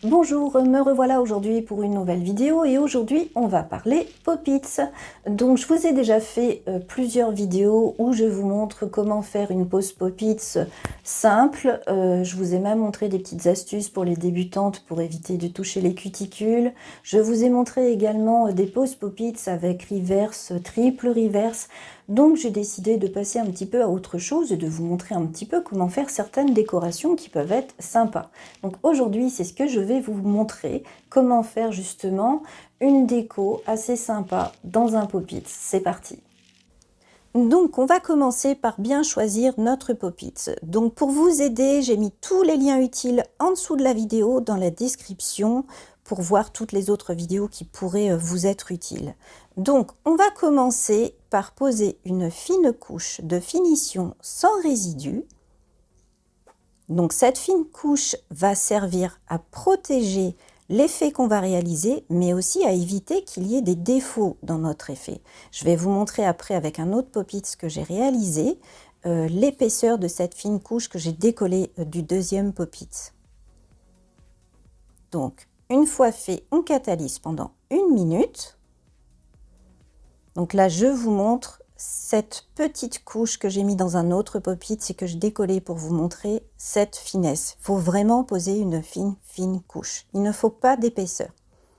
Bonjour, me revoilà aujourd'hui pour une nouvelle vidéo et aujourd'hui on va parler Pop-Its. Donc je vous ai déjà fait plusieurs vidéos où je vous montre comment faire une pose Pop-Its simple. Je vous ai même montré des petites astuces pour les débutantes pour éviter de toucher les cuticules. Je vous ai montré également des poses Pop-Its avec reverse, triple reverse. Donc j'ai décidé de passer un petit peu à autre chose et de vous montrer un petit peu comment faire certaines décorations qui peuvent être sympas. Donc aujourd'hui c'est ce que je vais vous montrer, comment faire justement une déco assez sympa dans un Pop-It. C'est parti! Donc on va commencer par bien choisir notre Pop-It. Donc pour vous aider, j'ai mis tous les liens utiles en dessous de la vidéo dans la description pour voir toutes les autres vidéos qui pourraient vous être utiles. Donc on va commencer par poser une fine couche de finition sans résidus. Donc cette fine couche va servir à protéger l'effet qu'on va réaliser, mais aussi à éviter qu'il y ait des défauts dans notre effet. Je vais vous montrer après avec un autre Pop-It ce que j'ai réalisé, l'épaisseur de cette fine couche que j'ai décollée du deuxième Pop-It. Donc une fois fait, on catalyse pendant 1 minute. Donc là je vous montre cette petite couche que j'ai mis dans un autre Pop-It, c'est que je décollais pour vous montrer cette finesse. Il faut vraiment poser une fine couche. Il ne faut pas d'épaisseur.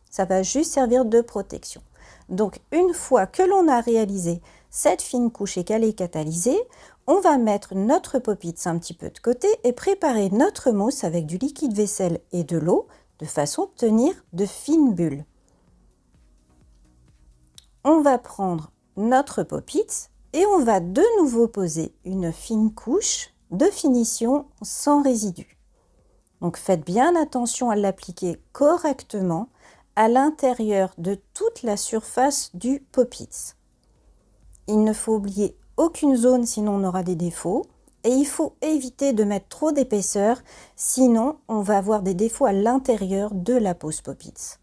Ça va juste servir de protection. Donc une fois que l'on a réalisé cette fine couche et qu'elle est catalysée, on va mettre notre Pop-It un petit peu de côté et préparer notre mousse avec du liquide vaisselle et de l'eau de façon à obtenir de fines bulles. On va prendre notre Pop-It et on va de nouveau poser une fine couche de finition sans résidus. Donc faites bien attention à l'appliquer correctement à l'intérieur de toute la surface du Pop-It. Il ne faut oublier aucune zone, sinon on aura des défauts. Et il faut éviter de mettre trop d'épaisseur, sinon on va avoir des défauts à l'intérieur de la pose Pop-It.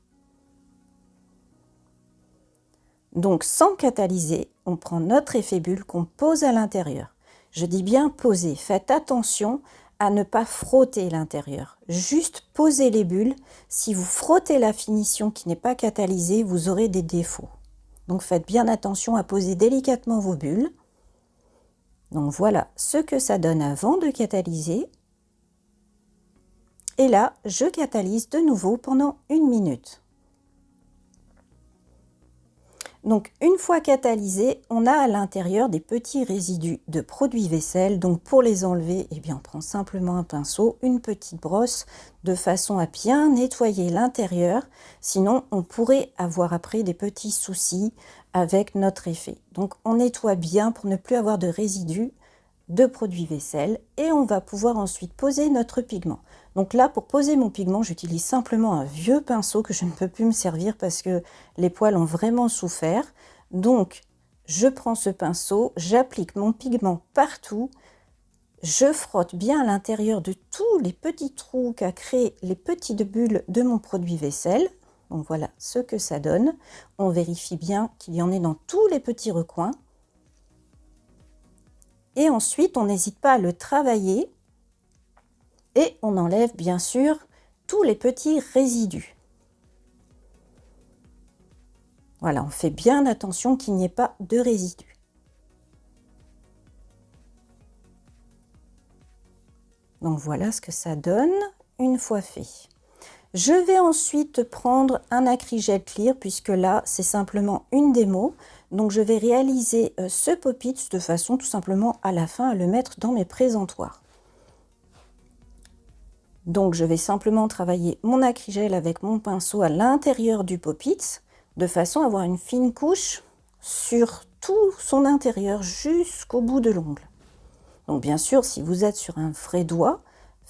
Donc sans catalyser, on prend notre effet bulle qu'on pose à l'intérieur. Je dis bien poser, faites attention à ne pas frotter l'intérieur. Juste posez les bulles. Si vous frottez la finition qui n'est pas catalysée, vous aurez des défauts. Donc faites bien attention à poser délicatement vos bulles. Donc voilà ce que ça donne avant de catalyser. Et là, je catalyse de nouveau pendant 1 minute. Donc une fois catalysé, on a à l'intérieur des petits résidus de produits vaisselle. Donc pour les enlever, eh bien, on prend simplement un pinceau, une petite brosse de façon à bien nettoyer l'intérieur. Sinon, on pourrait avoir après des petits soucis avec notre effet. Donc on nettoie bien pour ne plus avoir de résidus de produits vaisselle et on va pouvoir ensuite poser notre pigment. Donc là, pour poser mon pigment, j'utilise simplement un vieux pinceau que je ne peux plus me servir parce que les poils ont vraiment souffert. Donc, je prends ce pinceau, j'applique mon pigment partout, je frotte bien à l'intérieur de tous les petits trous qu'a créé les petites bulles de mon produit vaisselle. Donc voilà ce que ça donne. On vérifie bien qu'il y en ait dans tous les petits recoins. Et ensuite, on n'hésite pas à le travailler et on enlève bien sûr tous les petits résidus. Voilà, on fait bien attention qu'il n'y ait pas de résidus. Donc voilà ce que ça donne une fois fait. Je vais ensuite prendre un acrygel clear puisque là c'est simplement une démo. Donc je vais réaliser ce Pop-It de façon tout simplement à la fin à le mettre dans mes présentoirs. Donc je vais simplement travailler mon acrygel avec mon pinceau à l'intérieur du Pop-It de façon à avoir une fine couche sur tout son intérieur jusqu'au bout de l'ongle. Donc bien sûr, si vous êtes sur un vrai doigt,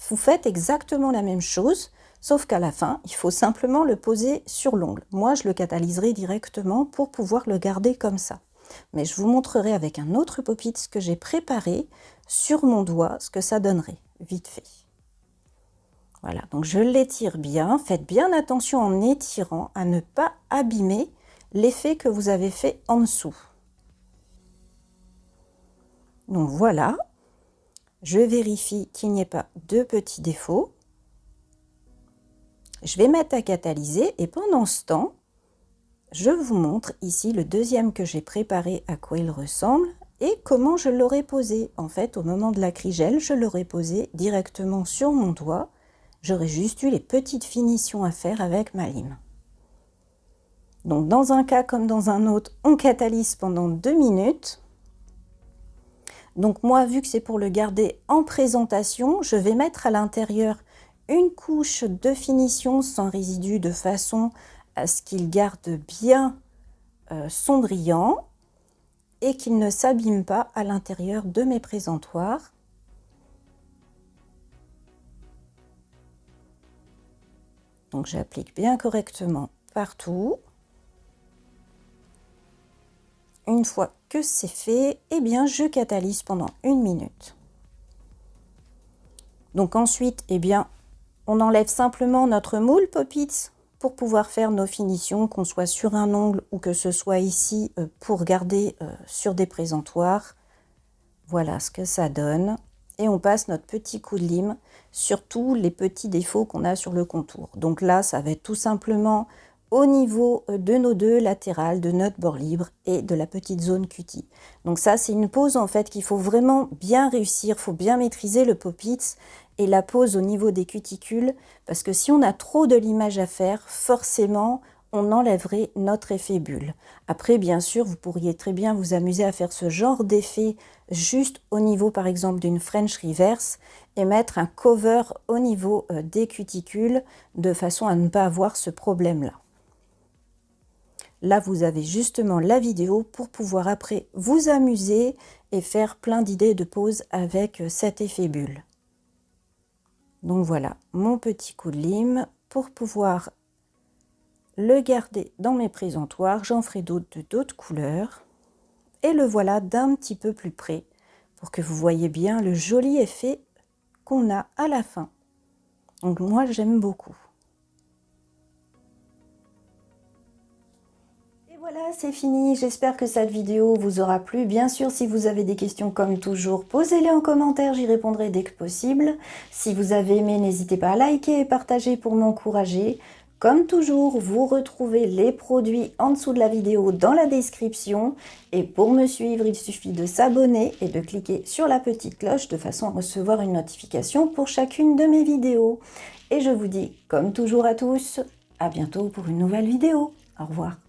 vous faites exactement la même chose, sauf qu'à la fin, il faut simplement le poser sur l'ongle. Moi, je le catalyserai directement pour pouvoir le garder comme ça. Mais je vous montrerai avec un autre Pop-It ce que j'ai préparé sur mon doigt, ce que ça donnerait, vite fait. Voilà, donc je l'étire bien. Faites bien attention en étirant à ne pas abîmer l'effet que vous avez fait en dessous. Donc voilà, je vérifie qu'il n'y ait pas de petits défauts. Je vais mettre à catalyser et pendant ce temps, je vous montre ici le deuxième que j'ai préparé, à quoi il ressemble et comment je l'aurais posé. En fait, au moment de la crigelle, je l'aurais posé directement sur mon doigt. J'aurais juste eu les petites finitions à faire avec ma lime. Donc dans un cas comme dans un autre, on catalyse pendant 2 minutes. Donc moi, vu que c'est pour le garder en présentation, je vais mettre à l'intérieur une couche de finition sans résidus de façon à ce qu'il garde bien son brillant et qu'il ne s'abîme pas à l'intérieur de mes présentoirs. Donc j'applique bien correctement partout. Une fois que c'est fait, eh bien je catalyse pendant 1 minute. Donc ensuite, eh bien, on enlève simplement notre moule Pop-Its pour pouvoir faire nos finitions, qu'on soit sur un ongle ou que ce soit ici pour garder sur des présentoirs. Voilà ce que ça donne. Et on passe notre petit coup de lime sur tous les petits défauts qu'on a sur le contour. Donc là, ça va être tout simplement au niveau de nos deux latérales, de notre bord libre et de la petite zone cutie. Donc ça, c'est une pose en fait qu'il faut vraiment bien réussir, il faut bien maîtriser le Pop-Its et la pose au niveau des cuticules, parce que si on a trop de limage à faire, forcément, on enlèverait notre effet bulle. Après, bien sûr, vous pourriez très bien vous amuser à faire ce genre d'effet juste au niveau, par exemple, d'une French reverse et mettre un cover au niveau des cuticules de façon à ne pas avoir ce problème-là. Là, vous avez justement la vidéo pour pouvoir après vous amuser et faire plein d'idées de poses avec cet effet bulle. Donc voilà, mon petit coup de lime pour pouvoir le garder dans mes présentoirs. J'en ferai d'autres de d'autres couleurs. Et le voilà d'un petit peu plus près pour que vous voyez bien le joli effet qu'on a à la fin. Donc moi, j'aime beaucoup. Voilà, c'est fini. J'espère que cette vidéo vous aura plu. Bien sûr, si vous avez des questions comme toujours, posez-les en commentaire, j'y répondrai dès que possible. Si vous avez aimé, n'hésitez pas à liker et partager pour m'encourager. Comme toujours, vous retrouvez les produits en dessous de la vidéo dans la description. Et pour me suivre, il suffit de s'abonner et de cliquer sur la petite cloche de façon à recevoir une notification pour chacune de mes vidéos. Et je vous dis, comme toujours à tous, à bientôt pour une nouvelle vidéo. Au revoir.